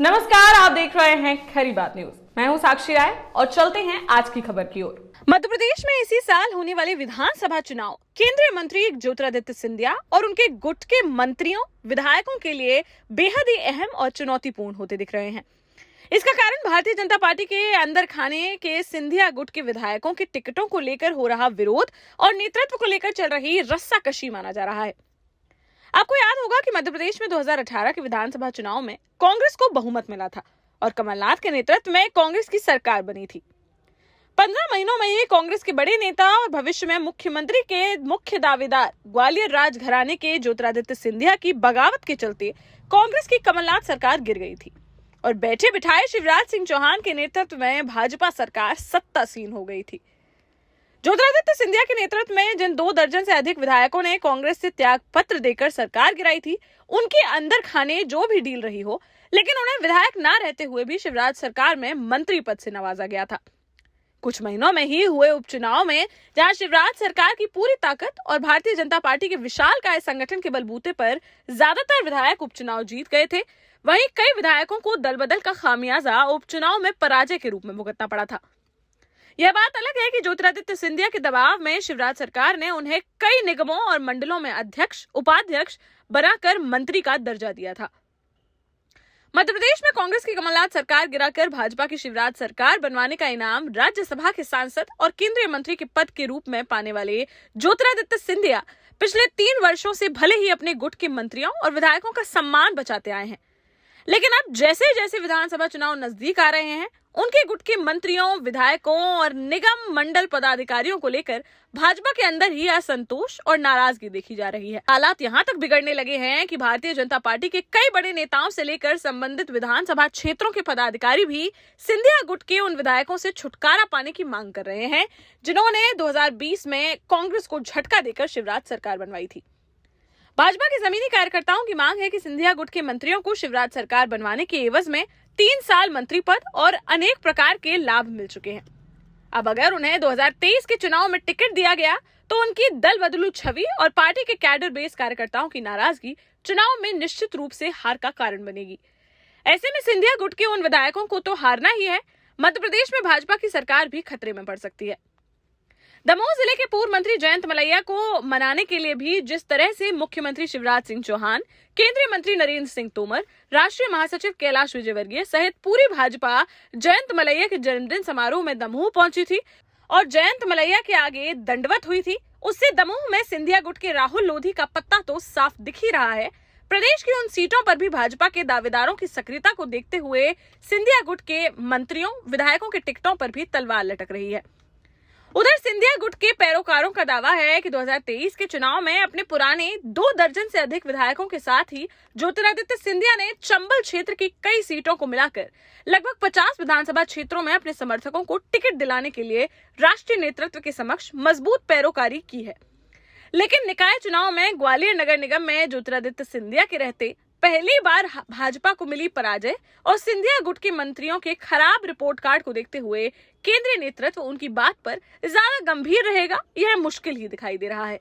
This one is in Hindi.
नमस्कार, आप देख रहे हैं खरी बात न्यूज। मैं हूं साक्षी राय और चलते हैं आज की खबर की ओर। मध्य प्रदेश में इसी साल होने वाले विधानसभा चुनाव केंद्रीय मंत्री ज्योतिरादित्य सिंधिया और उनके गुट के मंत्रियों विधायकों के लिए बेहद ही अहम और चुनौतीपूर्ण होते दिख रहे हैं। इसका कारण भारतीय जनता पार्टी के अंदर खाने के सिंधिया गुट के विधायकों के टिकटों को लेकर हो रहा विरोध और नेतृत्व को लेकर चल रही रस्साकशी माना जा रहा है। आपको याद होगा कि मध्य प्रदेश में 2018 के विधानसभा चुनाव में कांग्रेस को बहुमत मिला था और कमलनाथ के नेतृत्व में कांग्रेस की सरकार बनी थी। 15 महीनों में ही कांग्रेस के बड़े नेता और भविष्य में मुख्यमंत्री के मुख्य दावेदार ग्वालियर राजघराने के ज्योतिरादित्य सिंधिया की बगावत के चलते कांग्रेस की कमलनाथ सरकार गिर गई थी और बैठे बिठाए शिवराज सिंह चौहान के नेतृत्व में भाजपा सरकार सत्तासीन हो गई थी। ज्योतिरादित्य सिंधिया के नेतृत्व में जिन 2 दर्जन से अधिक विधायकों ने कांग्रेस से त्याग पत्र देकर सरकार गिराई थी, उनके अंदर खाने जो भी डील रही हो, लेकिन उन्हें विधायक ना रहते हुए भी शिवराज सरकार में मंत्री पद से नवाजा गया था। कुछ महीनों में ही हुए उपचुनाव में जहां शिवराज सरकार की पूरी ताकत और भारतीय जनता पार्टी के विशालकाय संगठन के बलबूते पर ज्यादातर विधायक उपचुनाव जीत गए थे, वहीं कई विधायकों को दल बदल का खामियाजा उपचुनाव में पराजय के रूप में भुगतना पड़ा था। यह बात अलग है कि ज्योतिरादित्य सिंधिया के दबाव में शिवराज सरकार ने उन्हें कई निगमों और मंडलों में अध्यक्ष उपाध्यक्ष बनाकर मंत्री का दर्जा दिया था। मध्य प्रदेश में कांग्रेस की कमलनाथ सरकार गिराकर भाजपा की शिवराज सरकार बनवाने का इनाम राज्यसभा के सांसद और केंद्रीय मंत्री के पद के रूप में पाने वाले ज्योतिरादित्य सिंधिया पिछले 3 वर्षों से भले ही अपने गुट के मंत्रियों और विधायकों का सम्मान बचाते आए हैं, लेकिन अब जैसे जैसे विधानसभा चुनाव नजदीक आ रहे हैं, उनके गुट के मंत्रियों, विधायकों और निगम मंडल पदाधिकारियों को लेकर भाजपा के अंदर ही असंतोष और नाराजगी देखी जा रही है। हालात यहां तक बिगड़ने लगे हैं कि भारतीय जनता पार्टी के कई बड़े नेताओं से लेकर संबंधित विधानसभा क्षेत्रों के पदाधिकारी भी सिंधिया गुट के उन विधायकों से छुटकारा पाने की मांग कर रहे हैं, जिन्होंने 2020 में कांग्रेस को झटका देकर शिवराज सरकार बनवाई थी। भाजपा के जमीनी कार्यकर्ताओं की मांग है कि सिंधिया गुट के मंत्रियों को शिवराज सरकार बनवाने के एवज में 3 साल मंत्री पद और अनेक प्रकार के लाभ मिल चुके हैं। अब अगर उन्हें 2023 के चुनाव में टिकट दिया गया तो उनकी दल बदलू छवि और पार्टी के कैडर बेस कार्यकर्ताओं की नाराजगी चुनाव में निश्चित रूप से हार का कारण बनेगी। ऐसे में सिंधिया गुट के उन विधायकों को तो हारना ही है, मध्य प्रदेश में भाजपा की सरकार भी खतरे में पड़ सकती है। दमोह जिले के पूर्व मंत्री जयंत मलैया को मनाने के लिए भी जिस तरह से मुख्यमंत्री शिवराज सिंह चौहान, केंद्रीय मंत्री नरेंद्र सिंह तोमर, राष्ट्रीय महासचिव कैलाश विजयवर्गीय सहित पूरी भाजपा जयंत मलैया के जन्मदिन समारोह में दमोह पहुंची थी और जयंत मलैया के आगे दंडवत हुई थी, उससे दमोह में सिंधिया गुट के राहुल लोधी का पत्ता तो साफ दिख ही रहा है। प्रदेश की उन सीटों पर भी भाजपा के दावेदारों की सक्रियता को देखते हुए सिंधिया गुट के मंत्रियों, विधायकों के टिकटों पर भी तलवार लटक रही है। उधर सिंधिया गुट के पैरोकारों का दावा है कि 2023 के चुनाव में अपने पुराने 2 दर्जन से अधिक विधायकों के साथ ही ज्योतिरादित्य सिंधिया ने चंबल क्षेत्र की कई सीटों को मिलाकर लगभग 50 विधानसभा क्षेत्रों में अपने समर्थकों को टिकट दिलाने के लिए राष्ट्रीय नेतृत्व के समक्ष मजबूत पैरोकारी की है। लेकिन निकाय चुनाव में ग्वालियर नगर निगम में ज्योतिरादित्य सिंधिया के रहते पहली बार भाजपा को मिली पराजय और सिंधिया गुट के मंत्रियों के खराब रिपोर्ट कार्ड को देखते हुए केंद्रीय नेतृत्व उनकी बात पर ज्यादा गंभीर रहेगा, यह मुश्किल ही दिखाई दे रहा है।